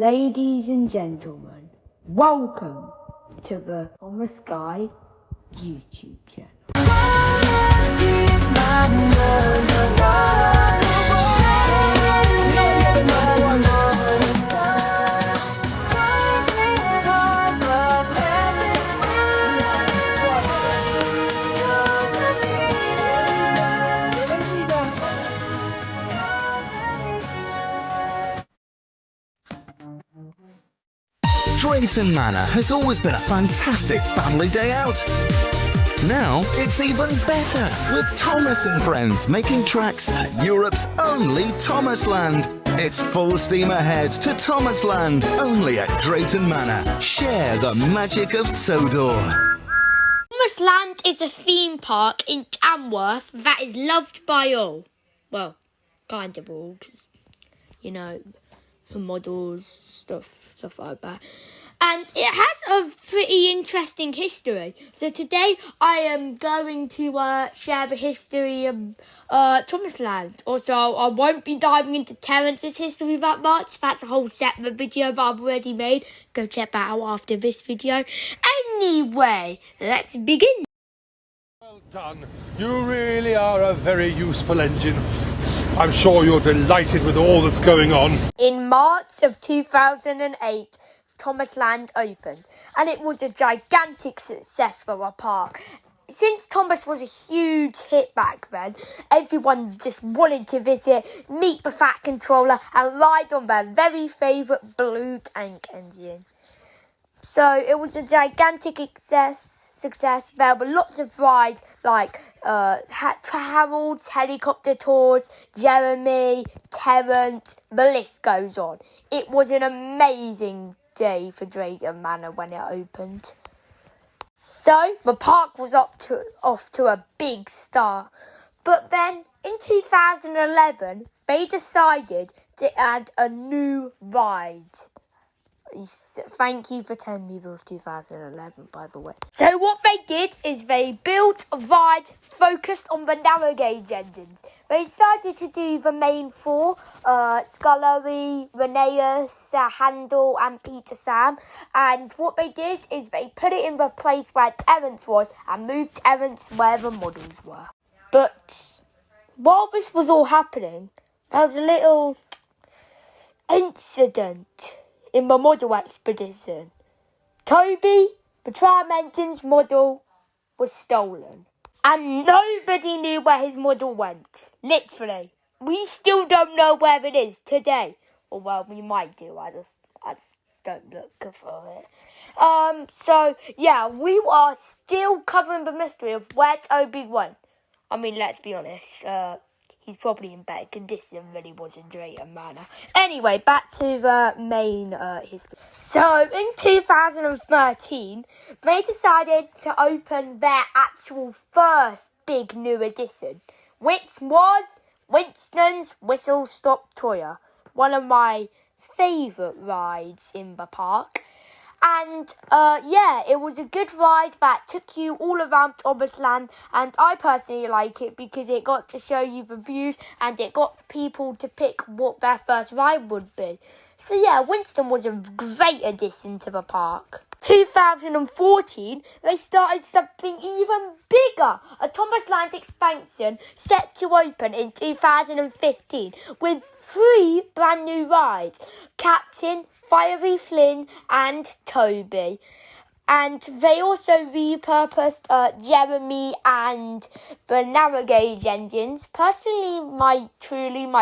Ladies and gentlemen, welcome to the Thomas Guy YouTube channel. Drayton Manor has always been a fantastic family day out. Now it's even better with Thomas and Friends making tracks at Europe's only Thomasland. It's full steam ahead to Thomasland, only at Drayton Manor. Share the magic of Sodor. Thomasland is a theme park in Tamworth that is loved by all. Well, kind of all, 'cause, you know, models, stuff like that. And it has a pretty interesting history. So today I am going to share the history of Thomasland. Also, I won't be diving into Terence's history that much. That's a whole separate video that I've already made. Go check that out after this video. Anyway, let's begin. Well done. You really are a very useful engine. I'm sure you're delighted with all that's going on. In March of 2008, Thomasland opened, and it was a gigantic success for our park. Since Thomas was a huge hit back then, everyone just wanted to visit, meet the Fat Controller, and ride on their very favourite blue tank engine. So it was a gigantic success. There were lots of rides like Harold's helicopter tours, Jeremy, Terence, the list goes on. It was an amazing day for Drayton Manor when it opened. So the park was off to a big start. But then in 2011, they decided to add a new ride. Thank you for telling me it was 2011, by the way. So what they did is they built a ride focused on the narrow gauge engines. They decided to do the main four, Scullery, Rheneas, Handel and Peter Sam. And what they did is they put it in the place where Terence was and moved Terence where the models were. But while this was all happening, there was a little incident in the model expedition. Toby, the Tri-Mentions model, was stolen. And nobody knew where his model went. Literally. We still don't know where it is today. Or well, we might do. I just don't look for it. So, yeah, we are still covering the mystery of where Toby went. I mean, let's be honest. He's probably in better condition than he was in Drayton Manor. Anyway, back to the main history. So, in 2013, they decided to open their actual first big new addition, which was Winston's Whistle Stop Tour, one of my favourite rides in the park. And, yeah, it was a good ride that took you all around Thomasland, and I personally like it because it got to show you the views and it got people to pick what their first ride would be. So, yeah, Winston was a great addition to the park. 2014, they started something even bigger, a Thomasland expansion set to open in 2015 with 3 brand new rides, Captain, Fiery Flynn and Toby. And they also repurposed Jeremy and the narrow gauge engines. Personally, my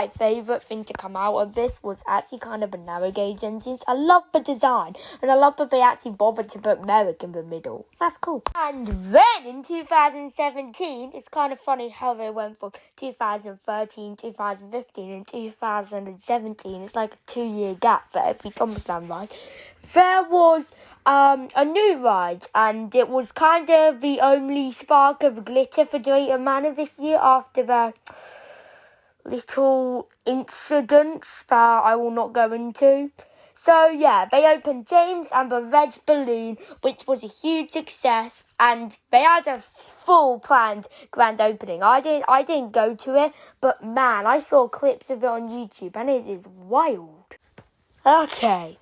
favourite thing to come out of this was actually kind of the narrow gauge engines. I love the design, and I love that they actually bothered to put Merrick in the middle. That's cool. And then in 2017, it's kind of funny how they went from 2013, 2015 and 2017. It's like a 2-year gap for every Thomasland ride. There was a new ride, and it was kind of the only spark of glitter for Drayton Manor this year after the little incidents that I will not go into. So, yeah, they opened James and the Red Balloon, which was a huge success, and they had a full planned grand opening. I didn't go to it, but man, I saw clips of it on YouTube, and it is wild. Okay.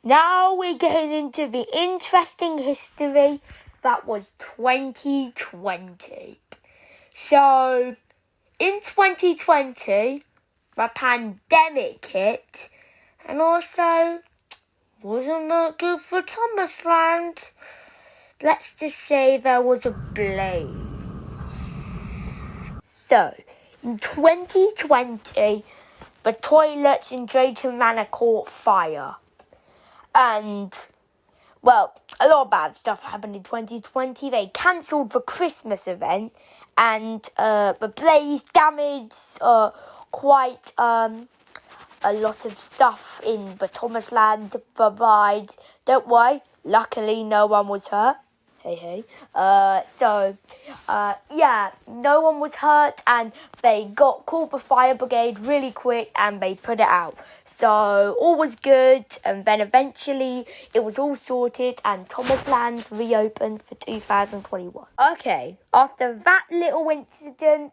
Now we're getting into the interesting history that was 2020. So, in 2020, the pandemic hit, and also wasn't that good for Thomasland. Let's just say there was a blaze. So, in 2020, the toilets in Drayton Manor caught fire. And, well, a lot of bad stuff happened in 2020. They cancelled the Christmas event, and the blaze damaged quite a lot of stuff in the Thomasland Provide. Don't worry, luckily no one was hurt. Hey. Yeah, no one was hurt, and they called the fire brigade really quick, and they put it out. So all was good, and then eventually it was all sorted, and Thomasland reopened for 2021. Okay, after that little incident,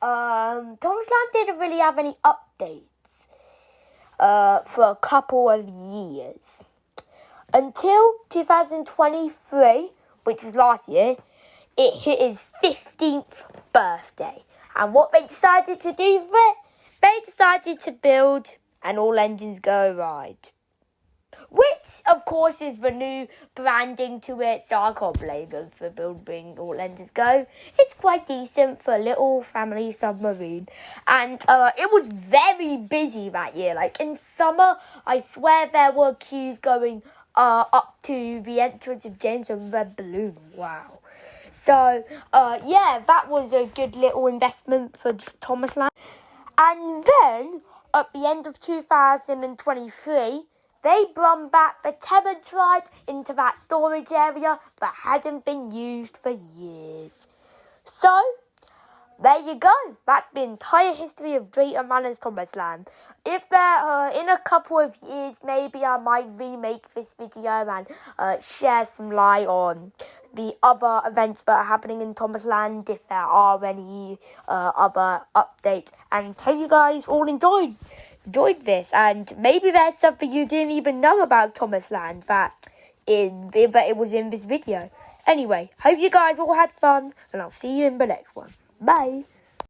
Thomasland didn't really have any updates for a couple of years. Until 2023, which was last year, it hit his 15th birthday. And what they decided to do for it? They decided to build an all engines go ride. Which, of course, is the new branding to it, so I can't blame them for building all engines go. It's quite decent for a little family submarine. And it was very busy that year. Like, in summer, I swear there were queues going up to the entrance of James and Red Balloon. Wow. So, yeah, that was a good little investment for Thomasland. And then, at the end of 2023, they brought back the Terrence ride into that storage area that hadn't been used for years. So, there you go. That's the entire history of Drayton Manor's Thomasland. If in a couple of years, maybe I might remake this video and share some light on the other events that are happening in Thomasland, if there are any other updates, and hope you guys all enjoyed this, and maybe there's something you didn't even know about Thomasland that it was in this video. Anyway, hope you guys all had fun, and I'll see you in the next one. Bye.